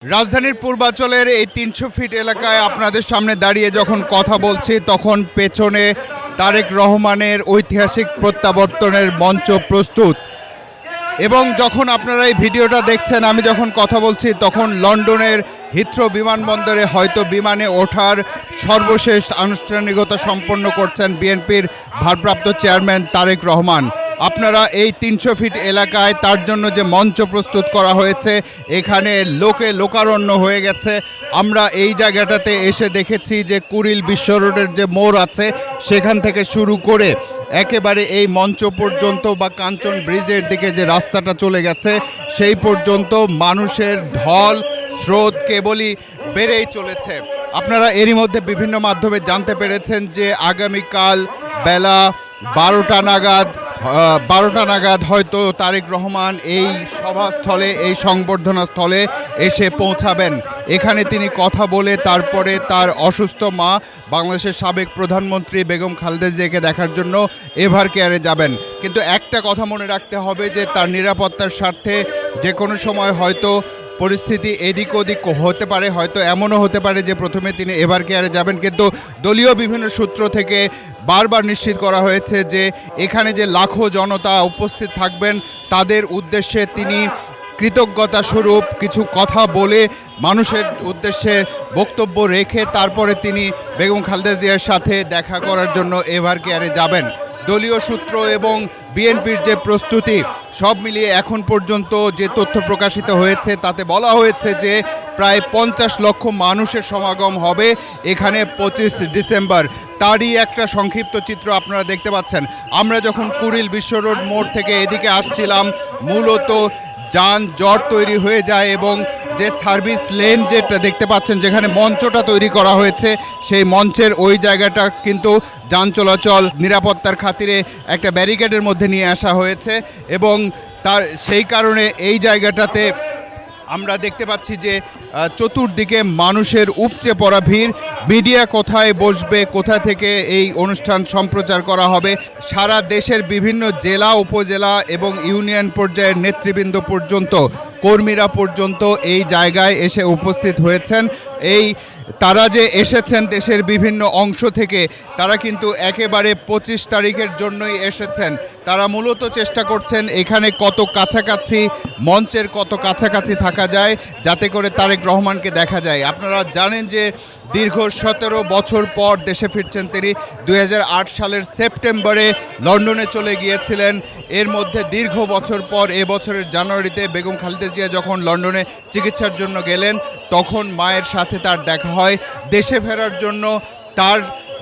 রাজধানীর পূর্বাঞ্চলের এই ৩০০ ফিট এলাকায় আপনাদের সামনে দাঁড়িয়ে যখন কথা বলছি তখন পেছনে তারেক রহমানের ঐতিহাসিক প্রত্যাবর্তনের মঞ্চ প্রস্তুত। এবং যখন আপনারা এই ভিডিওটা দেখছেন, আমি যখন কথা বলছি তখন লন্ডনের হিথ্রো বিমানবন্দরে হয়তো বিমানে ওঠার সর্বশেষ আনুষ্ঠানিকতা সম্পন্ন করছেন বিএনপির ভারপ্রাপ্ত চেয়ারম্যান তারেক রহমান। আপনারা এই ৩০০ ফিট এলাকায় তার জন্য যে মঞ্চ প্রস্তুত করা হয়েছে, এখানে লোকে লোকারণ্য হয়ে গেছে। আমরা এই জায়গাটাতে এসে দেখেছি যে কুড়িল বিশ্ব রোডের যে মোড় আছে সেখান থেকে শুরু করে একেবারে এই মঞ্চ পর্যন্ত বা কাঞ্চন ব্রিজের দিকে যে রাস্তাটা চলে গেছে সেই পর্যন্ত মানুষের ঢল স্রোত কেবলই বেড়েই চলেছে। আপনারা এরই মধ্যে বিভিন্ন মাধ্যমে জানতে পেরেছেন যে আগামীকাল বেলা 12টা নাগাদ হয়তো তারেক রহমান এই সভাস্থলে, এই সংবর্ধনা স্থলে এসে পৌঁছাবেন। এখানে তিনি কথা বলে তারপরে তার অসুস্থ মা বাংলাদেশের সাবেক প্রধানমন্ত্রী বেগম খালেদা জিয়াকে দেখার জন্য এভার কেয়ারে যাবেন। কিন্তু একটা কথা মনে রাখতে হবে যে তার নিরাপত্তার স্বার্থে যে কোনো সময় হয়তো পরিস্থিতি এদিক ওদিক হতে পারে, হয়তো এমনও হতে পারে যে প্রথমে তিনি এভার কেয়ারে যাবেন। কিন্তু দলীয় বিভিন্ন সূত্র থেকে বারবার নিশ্চিত করা হয়েছে যে এখানে যে লাখো জনতা উপস্থিত থাকবেন তাদের উদ্দেশ্যে তিনি কৃতজ্ঞতা স্বরূপ কিছু কথা বলে মানুষের উদ্দেশ্যে বক্তব্য রেখে তারপরে তিনি বেগম খালেদা জিয়ার সাথে দেখা করার জন্য এভার কেয়ারে যাবেন। দলীয় সূত্র এবং বিএনপির যে প্রস্তুতি সব মিলিয়ে এখন পর্যন্ত যে তথ্য প্রকাশিত হয়েছে তাতে বলা হয়েছে যে প্রায় 50 লক্ষ মানুষের সমাগম হবে এখানে 25 ডিসেম্বর। তারই একটা সংক্ষিপ্ত চিত্র আপনারা দেখতে পাচ্ছেন। আমরা যখন কুড়িল বিশ্ব রোড মোড় থেকে এদিকে আসছিলাম, মূলত যানজট তৈরি হয়ে যায় এবং যে সার্ভিস লেন যেটা দেখতে পাচ্ছেন যেখানে মঞ্চটা তৈরি করা হয়েছে সেই মঞ্চের ওই জায়গাটা কিন্তু যান চলাচল নিরাপত্তার খাতিরে একটা ব্যারিকেডের মধ্যে নিয়ে আসা হয়েছে এবং তার সেই কারণে এই জায়গাটাতে আমরা দেখতে পাচ্ছি যে চতুর্দিকে মানুষের উপচে পড়া ভিড়। মিডিয়া কোথায় বসবে, কোথা থেকে এই অনুষ্ঠান সম্প্রচার করা হবে, সারা দেশের বিভিন্ন জেলা উপজেলা এবং ইউনিয়ন পর্যায়ের নেতৃবৃন্দ পর্যন্ত, কর্মীরা পর্যন্ত এই জায়গায় এসে উপস্থিত হয়েছেন। তারা যে এসেছেন দেশের বিভিন্ন অংশ থেকে, তারা কিন্তু একেবারে 25 তারিখের জন্যই এসেছেন। তারা মূলত চেষ্টা করছেন এখানে কত কাছাকাছি, মঞ্চের কত কাছাকাছি থাকা যায় যাতে করে তারেক রহমানকে দেখা যায়। আপনারা জানেন যে দীর্ঘ 17 বছর পর দেশে ফিরছেন তিনি। 2008 সালের সেপ্টেম্বরে লন্ডনে চলে গিয়েছিলেন। এর মধ্যে দীর্ঘ বছর পর এবছরের জানুয়ারিতে বেগম খালেদা জিয়া যখন লন্ডনে চিকিৎসার জন্য গেলেন তখন মায়ের সাথে তার দেখা হয়। দেশে ফেরার জন্য তার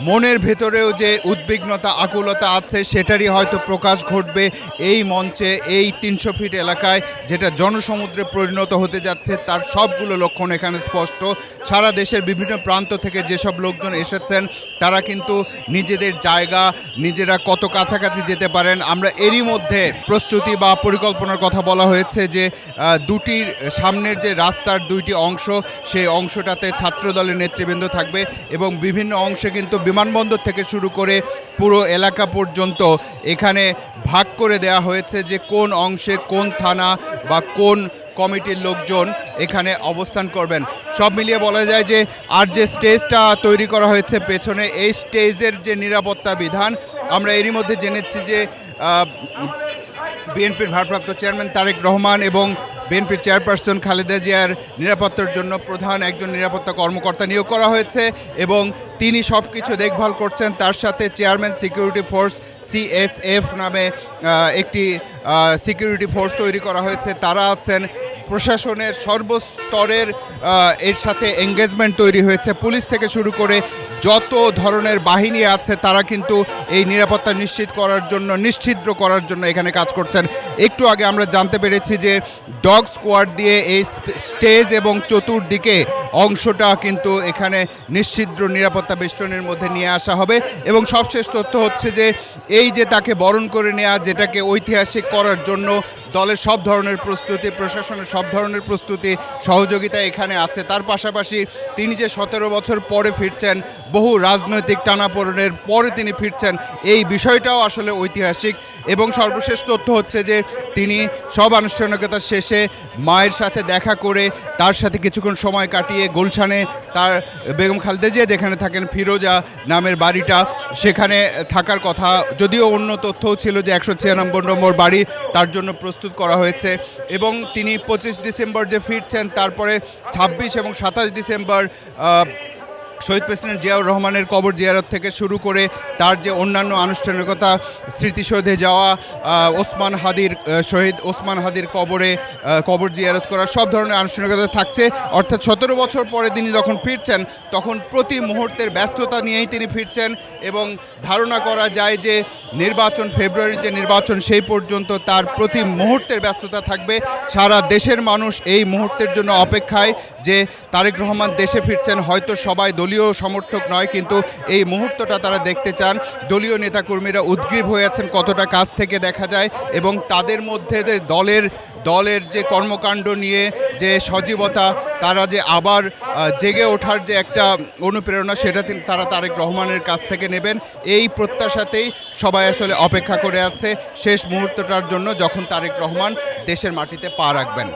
মনের ভেতরেও যে উদ্বিগ্নতা আকুলতা আছে সেটারই হয়তো প্রকাশ ঘটবে এই মঞ্চে, এই ৩০০ ফিট এলাকায় যেটা জনসমুদ্রে পরিণত হতে যাচ্ছে। তার সবগুলো লক্ষণ এখানে স্পষ্ট। সারা দেশের বিভিন্ন প্রান্ত থেকে যেসব লোকজন এসেছেন তারা কিন্তু নিজেদের জায়গা, নিজেরা কত কাছাকাছি যেতে পারেন। আমরা এরই মধ্যে প্রস্তুতি বা পরিকল্পনার কথা বলা হয়েছে যে দুটির সামনের যে রাস্তার দুইটি অংশ, সেই অংশটাতে ছাত্রদলের নেতৃবৃন্দ থাকবে এবং বিভিন্ন অংশে কিন্তু বিমানবন্দর থেকে শুরু করে পুরো এলাকা পর্যন্ত এখানে ভাগ করে দেওয়া হয়েছে যে কোন অংশে কোন থানা বা কোন কমিটির লোকজন এখানে অবস্থান করবেন। সব মিলিয়ে বলা যায় যে আর যে স্টেজটা তৈরি করা হয়েছে পেছনে, এই স্টেজের যে নিরাপত্তা বিধান আমরা এরই মধ্যে জেনেছি যে বিএনপির ভারপ্রাপ্ত চেয়ারম্যান তারেক রহমান এবং বিএনপির চেয়ারপারসন খালেদা জিয়ার নিরাপত্তার জন্য প্রধান একজন নিরাপত্তা কর্মকর্তা নিয়োগ করা হয়েছে এবং তিনি সব কিছু দেখভাল করছেন। তার সাথে চেয়ারম্যান সিকিউরিটি ফোর্স CSF নামে একটি সিকিউরিটি ফোর্স তৈরি করা হয়েছে। তারা আছেন। প্রশাসনের সর্বস্তরের এর সাথে এঙ্গেজমেন্ট তৈরি হয়েছে। পুলিশ থেকে শুরু করে যত ধরনের বাহিনী আছে তারা কিন্তু এই নিরাপত্তা নিশ্চিদ্র করার জন্য এখানে কাজ করছেন। একটু আগে আমরা জানতে পেরেছি যে ডগ স্কোয়াড দিয়ে এই স্টেজ এবং চতুর্দিকে অংশটা কিন্তু এখানে নিশ্চিদ্র নিরাপত্তা বেষ্টনের মধ্যে নিয়ে আসা হবে এবং সবশেষ তথ্য হচ্ছে যে এই যে তাকে বরণ করে নেওয়া, যেটাকে ঐতিহাসিক করার জন্য দলের সব ধরনের প্রস্তুতি, প্রশাসনের সব ধরনের প্রস্তুতি, সহযোগিতা এখানে আছে। তার পাশাপাশি তিনি যে 17 বছর পরে ফিরছেন, বহু রাজনৈতিক টানাপোড়েনের পরে তিনি ফিরছেন, এই বিষয়টাও আসলে ঐতিহাসিক। এবং সর্বশেষ তথ্য হচ্ছে যে তিনি সব আনুষ্ঠানিকতা শেষে মায়ের সাথে দেখা করে তার সাথে কিছুক্ষণ সময় কাটিয়ে গুলশানে তার বেগম খালেদা জিয়া যেখানে থাকেন ফিরোজা নামের বাড়িটা, সেখানে থাকার কথা। যদিও অন্য তথ্যও ছিল যে 196 নম্বর বাড়ি তার জন্য প্রস্তুত করা হয়েছে, এবং তিনি 25 ডিসেম্বর যে ফিরছেন, তারপরে 26 এবং 27 ডিসেম্বর শহীদ প্রেসিডেন্ট জিয়াউর রহমানের কবর জিয়ারত থেকে শুরু করে তার যে অন্যান্য আনুষ্ঠানিকতা, স্মৃতিসৌধে যাওয়া, শহীদ ওসমান হাদির কবর জিয়ারত করা, সব ধরনের আনুষ্ঠানিকতা থাকছে। অর্থাৎ 17 বছর পরে তিনি যখন ফিরছেন তখন প্রতি মুহূর্তের ব্যস্ততা নিয়েই তিনি ফিরছেন, এবং ধারণা করা যায় যে ফেব্রুয়ারির যে নির্বাচন সেই পর্যন্ত তার প্রতি মুহূর্তের ব্যস্ততা থাকবে। সারা দেশের মানুষ এই মুহূর্তের জন্য অপেক্ষায় যে তারেক রহমান দেশে ফিরছেন। হয়তো সবাই দলীয় সমর্থক নয়, কিন্তু এই মুহূর্তটা তারা দেখতে চান। দলীয় নেতাকর্মীরা উদ্গ্রীব হয়ে আছেন, কতটা কাছ থেকে দেখা যায়, এবং তাদের মধ্যে যে দলের যে কর্মকাণ্ড নিয়ে যে সজীবতা, তারা যে আবার জেগে ওঠার যে একটা অনুপ্রেরণা, সেটা তারা তারেক রহমানের কাছ থেকে নেবেন। এই প্রত্যাশাতেই সবাই আসলে অপেক্ষা করে আছে শেষ মুহূর্তটার জন্য, যখন তারেক রহমান দেশের মাটিতে পা রাখবেন।